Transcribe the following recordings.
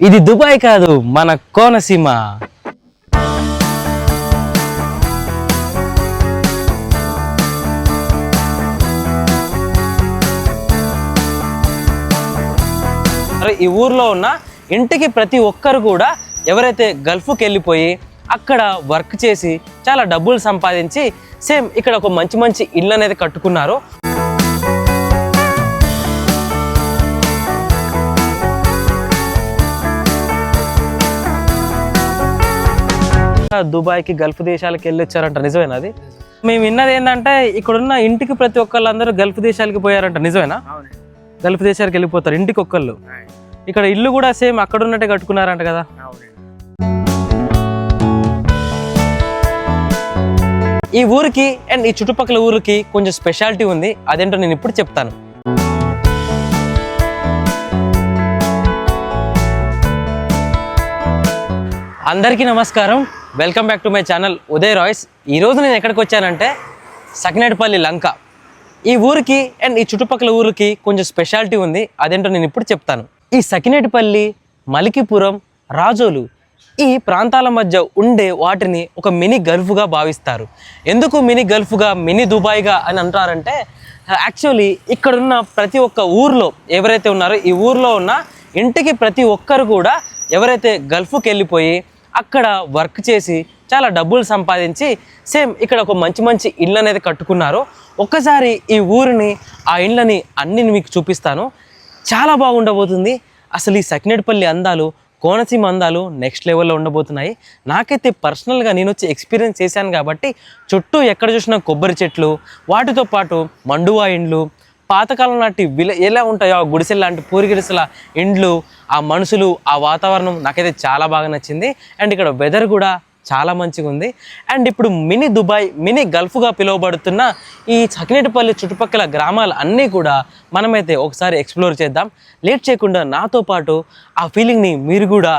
ఇది దుబాయ్ కాదు, మన కోనసీమ. ఈ ఊర్లో ఉన్న ఇంటికి ప్రతి ఒక్కరు కూడా ఎవరైతే గల్ఫ్కి వెళ్ళిపోయి అక్కడ వర్క్ చేసి చాలా డబ్బులు సంపాదించి సేమ్ ఇక్కడ ఒక మంచి మంచి ఇల్లు అనేది కట్టుకున్నారు. దుబాయ్కి గల్ఫ్ దేశాలకు వెళ్ళి వచ్చారంట, నిజమేనా? అది మేము విన్నది ఏంటంటే ఇక్కడున్న ఇంటికి ప్రతి ఒక్కళ్ళందరూ గల్ఫ్ దేశాలకి పోయారంట, నిజమేనా? గల్ఫ్ దేశాలకు వెళ్ళిపోతారు ఇంటికి ఒక్కళ్ళు. ఇక్కడ ఇల్లు కూడా సేమ్ అక్కడ ఉన్నట్టే కట్టుకున్నారంట కదా. ఈ ఊరికి అండ్ ఈ చుట్టుపక్కల ఊరికి కొంచెం స్పెషాలిటీ ఉంది, అదేంటో నేను ఇప్పుడు చెప్తాను. అందరికీ నమస్కారం, welcome back to my channel Uday Royce. ఈరోజు నేను ఎక్కడికి వచ్చానంటే సకినేటిపల్లి లంక. ఈ ఊరికి అండ్ ఈ చుట్టుపక్కల ఊరికి కొంచెం స్పెషాలిటీ ఉంది, అదేంటో నేను ఇప్పుడు చెప్తాను. ఈ సకినేటిపల్లి, మలికిపురం, రాజోలు ఈ ప్రాంతాల మధ్య ఉండే వాటిని ఒక మినీ గల్ఫ్గా భావిస్తారు. ఎందుకు మినీ గల్ఫ్గా, మినీ దుబాయ్గా అని అంటారంటే యాక్చువల్లీ ఇక్కడున్న ప్రతి ఒక్క ఊర్లో ఎవరైతే ఉన్నారో ఈ ఊర్లో ఉన్న ఇంటికి ప్రతి ఒక్కరు కూడా ఎవరైతే గల్ఫ్కి వెళ్ళిపోయి అక్కడ వర్క్ చేసి చాలా డబ్బులు సంపాదించి సేమ్ ఇక్కడ ఒక మంచి మంచి ఇళ్ళు అనేది కట్టుకున్నారు. ఒక్కసారి ఈ ఊరిని, ఆ ఇళ్ళని అన్ని మీకు చూపిస్తాను. చాలా బాగుండబోతుంది. అసలు ఈ సకినేటిపల్లి అందాలు, కోనసీమ అందాలు నెక్స్ట్ లెవెల్లో ఉండబోతున్నాయి. నాకైతే పర్సనల్గా నేను వచ్చి ఎక్స్పీరియన్స్ చేశాను కాబట్టి చుట్టూ ఎక్కడ చూసినా కొబ్బరి చెట్లు, వాటితో పాటు మండువా ఇండ్లు, పాతకాలం నాటి ఎలా ఉంటాయో ఆ గుడిసెల లాంటి పూరిగిడిసెల ఇండ్లు, ఆ మనుషులు, ఆ వాతావరణం నాకైతే చాలా బాగా నచ్చింది. అండ్ ఇక్కడ వెదర్ కూడా చాలా మంచిగా ఉంది. అండ్ ఇప్పుడు మినీ దుబాయ్, మినీ గల్ఫ్గా పిలువబడుతున్న ఈ సకినేటిపల్లి చుట్టుపక్కల గ్రామాలు అన్నీ కూడా మనమైతే ఒకసారి ఎక్స్ప్లోర్ చేద్దాం. లేట్ చేయకుండా నాతో పాటు ఆ ఫీలింగ్ని మీరు కూడా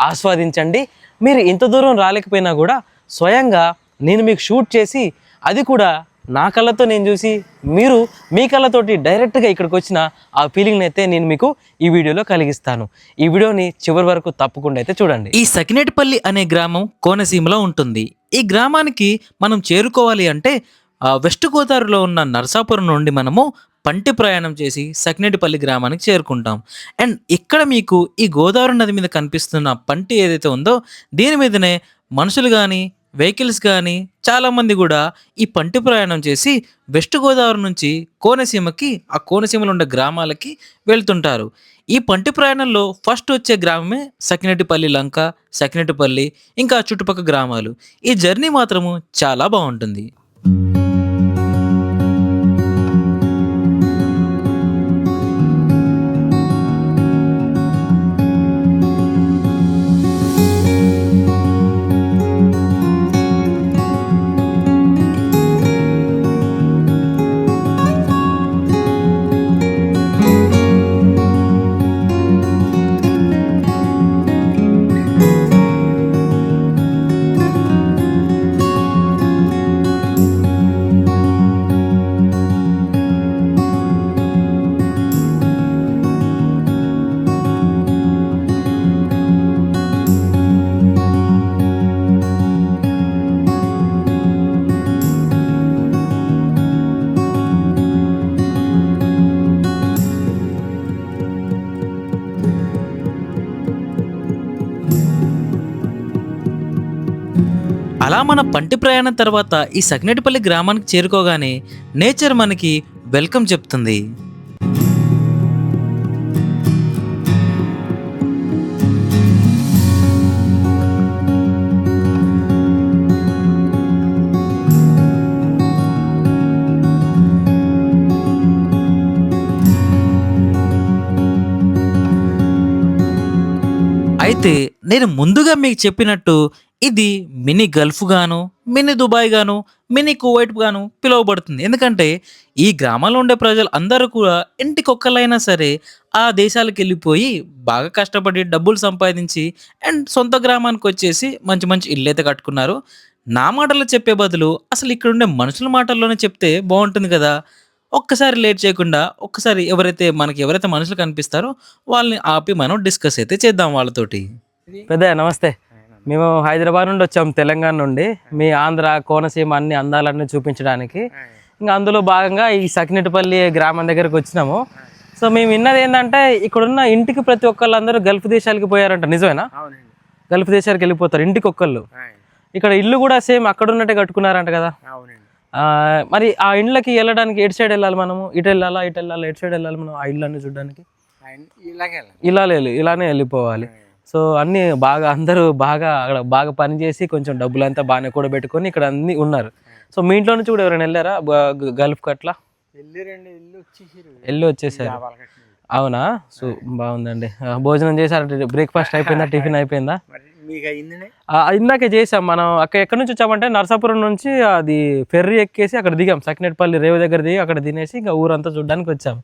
ఆస్వాదించండి. మీరు ఇంత దూరం రాలేకపోయినా కూడా స్వయంగా నేను మీకు షూట్ చేసి, అది కూడా నా కళ్ళతో నేను చూసి మీరు మీ కళ్ళతోటి డైరెక్ట్గా ఇక్కడికి వచ్చిన ఆ ఫీలింగ్ని అయితే నేను మీకు ఈ వీడియోలో కలిగిస్తాను. ఈ వీడియోని చివరి వరకు తప్పకుండా అయితే చూడండి. ఈ సకినేటిపల్లి అనే గ్రామం కోనసీమలో ఉంటుంది. ఈ గ్రామానికి మనం చేరుకోవాలి అంటే వెస్ట్ గోదావరిలో ఉన్న నరసాపురం నుండి మనము పంటి ప్రయాణం చేసి సకినేటిపల్లి గ్రామానికి చేరుకుంటాం. అండ్ ఇక్కడ మీకు ఈ గోదావరి నది మీద కనిపిస్తున్న పంటి ఏదైతే ఉందో దీని మీదనే మనుషులు కానీ వెహికల్స్ కానీ చాలామంది కూడా ఈ పంటి ప్రయాణం చేసి వెస్ట్ గోదావరి నుంచి కోనసీమకి, ఆ కోనసీమలో ఉండే గ్రామాలకి వెళ్తుంటారు. ఈ పంటి ప్రయాణంలో ఫస్ట్ వచ్చే గ్రామమే సకినేటిపల్లి లంక, సకినేటిపల్లి, ఇంకా చుట్టుపక్కల గ్రామాలు. ఈ జర్నీ మాత్రము చాలా బాగుంటుంది. అలా మన పంటి ప్రయాణం తర్వాత ఈ సకినేటిపల్లి గ్రామానికి చేరుకోగానే నేచర్ మనకి వెల్కమ్ చెప్తుంది. అయితే నేను ముందుగా మీకు చెప్పినట్టు ఇది మినీ గల్ఫ్ గాను, మినీ దుబాయ్ గాను, మినీ కువైట్ గాను పిలువబడుతుంది. ఎందుకంటే ఈ గ్రామంలో ఉండే ప్రజలు అందరూ కూడా ఇంటికొక్కలైనా సరే ఆ దేశాలకు వెళ్ళిపోయి బాగా కష్టపడి డబ్బులు సంపాదించి అండ్ సొంత గ్రామానికి వచ్చేసి మంచి మంచి ఇల్లు అయితే కట్టుకున్నారు. నా మాటల్లో చెప్పే బదులు అసలు ఇక్కడ ఉండే మనుషుల మాటల్లోనే చెప్తే బాగుంటుంది కదా. ఒక్కసారి లేట్ చేయకుండా ఒక్కసారి ఎవరైతే మనుషులు కనిపిస్తారో వాళ్ళని ఆపి మనం డిస్కస్ అయితే చేద్దాం వాళ్ళతోటి. పెద్దయ్య నమస్తే. మేము హైదరాబాద్ నుండి వచ్చాము, తెలంగాణ నుండి. మీ ఆంధ్ర కోనసీమ అన్ని అందాలన్నీ చూపించడానికి. ఇంకా అందులో భాగంగా ఈ సకినేటిపల్లి గ్రామం దగ్గరకు వచ్చినాము. సో మేము విన్నది ఏంటంటే ఇక్కడున్న ఇంటికి ప్రతి ఒక్కళ్ళందరూ గల్ఫ్ దేశాలకి పోయారంట, నిజమేనా? గల్ఫ్ దేశాలకు వెళ్ళిపోతారు ఇంటికి ఒక్కళ్ళు. ఇక్కడ ఇల్లు కూడా సేమ్ అక్కడ ఉన్నట్టే కట్టుకున్నారంట కదా. మరి ఆ ఇండ్లకి వెళ్ళడానికి ఎటు సైడ్ వెళ్ళాలి మనము? ఇటు వెళ్ళాలా ఇటు వెళ్ళాలా, ఎటు సైడ్ వెళ్ళాలి మనం ఆ ఇళ్ళన్నీ చూడడానికి? ఇలానే వెళ్ళిపోవాలి. సో అన్ని బాగా అందరూ బాగా అక్కడ బాగా పని చేసి కొంచెం డబ్బులంతా బాగానే కూడా పెట్టుకొని ఇక్కడ అన్ని ఉన్నారు. సో మీ ఇంట్లో నుంచి కూడా ఎవరైనా వెళ్ళారా గల్ఫ్కి అట్లా? వెళ్ళి వచ్చేసారు. అవునా? సో బాగుందండి. భోజనం చేశారంటే బ్రేక్ఫాస్ట్ అయిపోయిందా, టిఫిన్ అయిపోయిందా? ఇందాకే చేసాం. మనం అక్కడ ఎక్కడి నుంచి వచ్చామంటే నరసాపురం నుంచి అది ఫెర్రీ ఎక్కేసి అక్కడ దిగాం. సకినేటిపల్లి రేవు దగ్గర దిగి అక్కడ తినేసి ఇంకా ఊరంతా చూడడానికి వచ్చాం.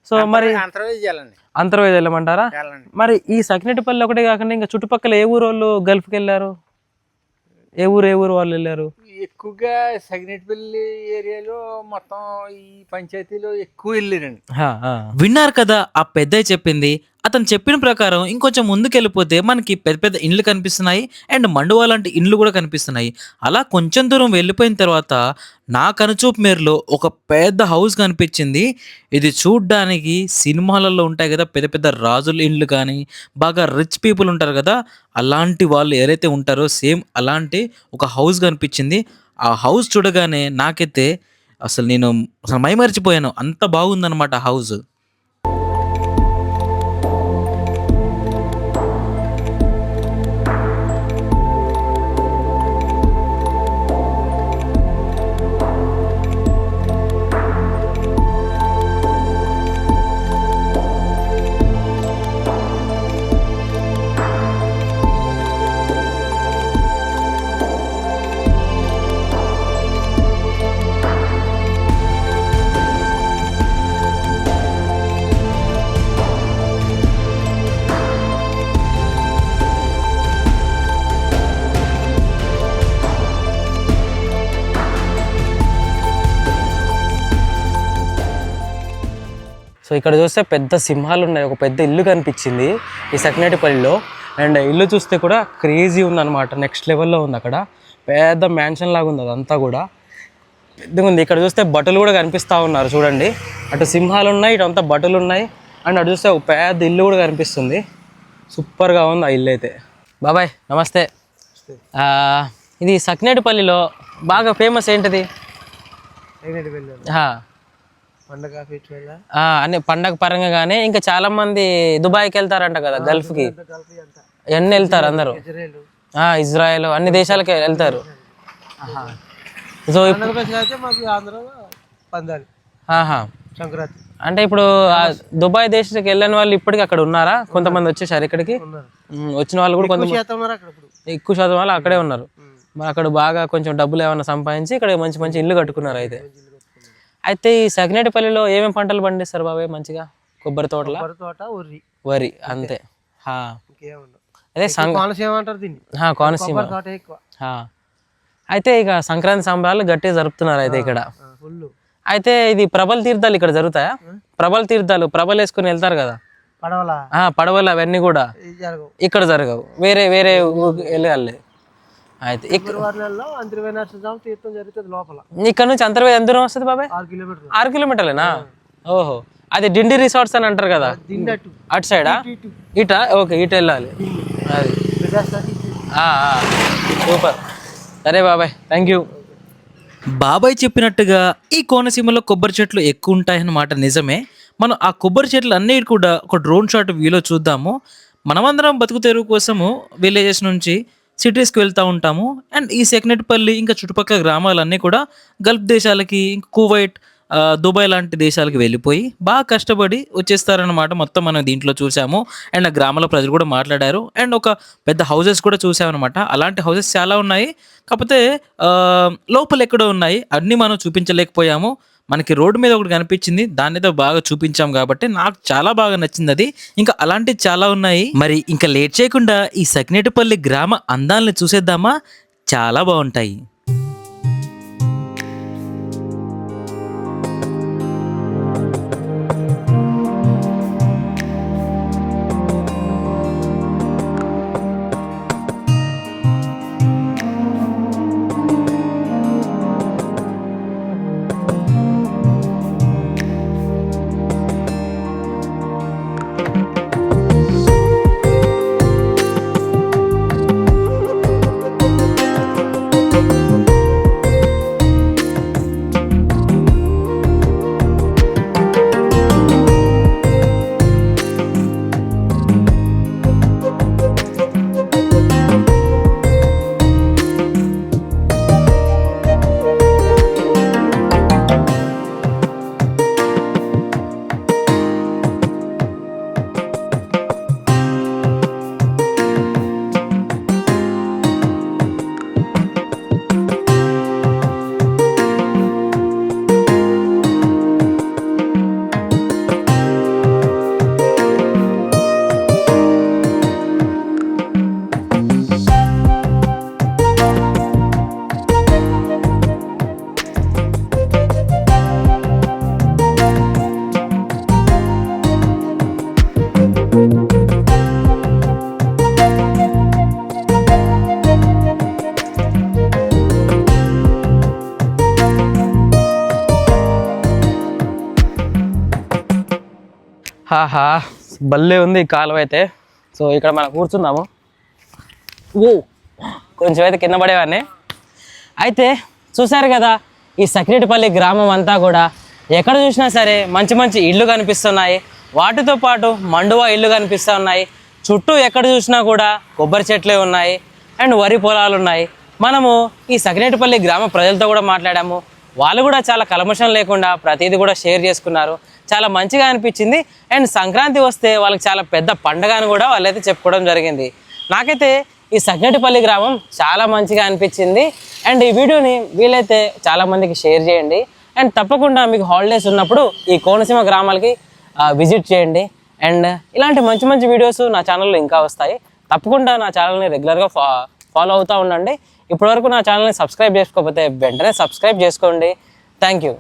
సో మరి అంతర్వేది వెళ్ళమంటారా? మరి ఈ సకినేటిపల్లి ఒకటే కాకుండా ఇంకా చుట్టుపక్కల ఏ ఊరు వాళ్ళు గల్ఫ్కి వెళ్ళారు? ఏ ఊరు వాళ్ళు వెళ్ళారు? ఎక్కువగా సకినేటిపల్లి ఏరియాలో మొత్తం ఈ పంచాయతీలో ఎక్కువ వెళ్ళారండి. విన్నారు కదా ఆ పెద్దయ్య చెప్పింది. అతను చెప్పిన ప్రకారం ఇంకొంచెం ముందుకెళ్ళిపోతే మనకి పెద్ద పెద్ద ఇండ్లు కనిపిస్తున్నాయి అండ్ మండువా లాంటి ఇండ్లు కూడా కనిపిస్తున్నాయి. అలా కొంచెం దూరం వెళ్ళిపోయిన తర్వాత నా కనుచూపు మేరలో ఒక పెద్ద హౌస్ కనిపించింది. ఇది చూడ్డానికి సినిమాలలో ఉంటాయి కదా పెద్ద పెద్ద రాజుల ఇండ్లు కానీ, బాగా రిచ్ పీపుల్ ఉంటారు కదా, అలాంటి వాళ్ళు ఎవరైతే ఉంటారో సేమ్ అలాంటి ఒక హౌస్ కనిపించింది. ఆ హౌస్ చూడగానే నాకైతే నేను మైమరిచిపోయాను. అంత బాగుందన్నమాట ఆ హౌస్. సో ఇక్కడ చూస్తే పెద్ద సింహాలు ఉన్నాయి. ఒక పెద్ద ఇల్లు కనిపించింది ఈ సకినేటిపల్లిలో. అండ్ ఇల్లు చూస్తే కూడా క్రేజీ ఉందన్నమాట, నెక్స్ట్ లెవెల్లో ఉంది. అక్కడ పెద్ద మ్యాన్షన్ లాగా ఉంది, అదంతా కూడా పెద్దగా ఉంది. ఇక్కడ చూస్తే బట్టలు కూడా కనిపిస్తూ ఉన్నారు చూడండి. అటు సింహాలు ఉన్నాయి, ఇటు అంతా బట్టలు ఉన్నాయి. అండ్ అటు చూస్తే ఒక పెద్ద ఇల్లు కూడా కనిపిస్తుంది. సూపర్గా ఉంది ఆ ఇల్లు అయితే. బాబాయ్ నమస్తే. ఇది సకినేటిపల్లిలో బాగా ఫేమస్ ఏంటిది? అన్ని పండగ పరంగా కానీ ఇంకా చాలా మంది దుబాయ్కి వెళ్తారంట కదా, గల్ఫ్కి ఎన్ని వెళ్తారు అందరూ, ఇజ్రాయెల్ అన్ని దేశాలకి వెళ్తారు. సో అంటే ఇప్పుడు దుబాయ్ దేశానికి వెళ్ళని వాళ్ళు ఇప్పటికి అక్కడ ఉన్నారా? కొంతమంది వచ్చేసారు ఇక్కడికి. వచ్చిన వాళ్ళు కూడా కొంతమంది ఎక్కువ శాతం వాళ్ళు అక్కడే ఉన్నారు. మరి అక్కడ బాగా కొంచెం డబ్బులు ఏమైనా సంపాదించి ఇక్కడ మంచి మంచి ఇల్లు కట్టుకున్నారు. అయితే ఈ సకినేటిపల్లిలో ఏమేమి పంటలు పండిస్తారు బాబాయ్ మంచిగా? కొబ్బరి తోటల, వరి అంతే. అదే కోనసీమ. అయితే ఇక సంక్రాంతి సంబరాలు గట్టిగా జరుపుతున్నారు అయితే ఇక్కడ. అయితే ఇది ప్రభల తీర్థాలు ఇక్కడ జరుగుతాయా? ప్రభల తీర్థాలు ప్రభలు వేసుకుని వెళ్తారు కదా పడవలు, అవన్నీ కూడా ఇక్కడ జరగవు, వేరే వేరే వెళ్ళాలి. అయితే ఇక్కడ నుంచి అంతర్వేది ఎంత దూరం వస్తుంది బాబాయ్? 6 కిలోమీటర్లేనా? ఓహో, అది డిండి రిసార్ట్స్ అని అంటారు కదా, అటు సైడా? ఇటా? ఓకే, ఇటు వెళ్ళాలి. అది సూపర్. సరే బాబాయ్, థ్యాంక్ యూ. బాబాయ్ చెప్పినట్టుగా ఈ కోనసీమలో కొబ్బరి చెట్లు ఎక్కువ ఉంటాయన్నమాట, నిజమే. మనం ఆ కొబ్బరి చెట్లు అన్నీ కూడా ఒక డ్రోన్ షాట్ వ్యూలో చూద్దాము. మనమందరం బతుకు తెరువు కోసము విలేజెస్ నుంచి సిటీస్కి వెళ్తూ ఉంటాము. అండ్ ఈ సకినేటిపల్లి ఇంకా చుట్టుపక్కల గ్రామాలన్నీ కూడా గల్ఫ్ దేశాలకి, ఇంకా కువైట్, దుబాయ్ లాంటి దేశాలకు వెళ్ళిపోయి బాగా కష్టపడి వచ్చేస్తారనమాట. మొత్తం మనం దీంట్లో చూసాము. అండ్ ఆ గ్రామాల ప్రజలు కూడా మాట్లాడారు. అండ్ ఒక పెద్ద హౌసెస్ కూడా చూసామన్నమాట. అలాంటి హౌసెస్ చాలా ఉన్నాయి, కాకపోతే లోపల ఎక్కడో ఉన్నాయి, అన్నీ మనం చూపించలేకపోయాము. మనకి రోడ్డు మీద ఒకటి కనిపించింది, దానితో బాగా చూపించాం కాబట్టి నాకు చాలా బాగా నచ్చింది అది. ఇంకా అలాంటివి చాలా ఉన్నాయి. మరి ఇంకా లేట్ చేయకుండా ఈ సకినేటిపల్లి గ్రామ అందాలను చూసేద్దామా? చాలా బాగుంటాయి. ఆహా భలే ఉంది ఈ కాలువ అయితే. సో ఇక్కడ మనం కూర్చుందాము. ఓ కొంచెం అయితే కింద పడేవాడిని. అయితే చూసారు కదా ఈ సకినేటిపల్లి గ్రామం అంతా కూడా ఎక్కడ చూసినా సరే మంచి మంచి ఇళ్ళు కనిపిస్తున్నాయి. వాటితో పాటు మండువా ఇళ్ళు కనిపిస్తూ ఉన్నాయి. చుట్టూ ఎక్కడ చూసినా కూడా కొబ్బరి చెట్లే ఉన్నాయి అండ్ వరి పొలాలు ఉన్నాయి. మనము ఈ సకినేటిపల్లి గ్రామ ప్రజలతో కూడా మాట్లాడాము. వాళ్ళు కూడా చాలా కల్మషం లేకుండా ప్రతిదీ కూడా షేర్ చేసుకున్నారు. చాలా మంచిగా అనిపించింది. అండ్ సంక్రాంతి వస్తే వాళ్ళకి చాలా పెద్ద పండుగ అని కూడా వాళ్ళైతే చెప్పుకోవడం జరిగింది. నాకైతే ఈ సకినేటిపల్లి గ్రామం చాలా మంచిగా అనిపించింది. అండ్ ఈ వీడియోని వీలైతే చాలామందికి షేర్ చేయండి. అండ్ తప్పకుండా మీకు హాలిడేస్ ఉన్నప్పుడు ఈ కోనసీమ గ్రామాలకి విజిట్ చేయండి. అండ్ ఇలాంటి మంచి మంచి వీడియోస్ నా ఛానల్లో ఇంకా వస్తాయి. తప్పకుండా నా ఛానల్ని రెగ్యులర్గా ఫాలో అవుతూ ఉండండి. ఇప్పటివరకు నా ఛానల్ని సబ్స్క్రైబ్ చేసుకోకపోతే వెంటనే సబ్స్క్రైబ్ చేసుకోండి. Thank you.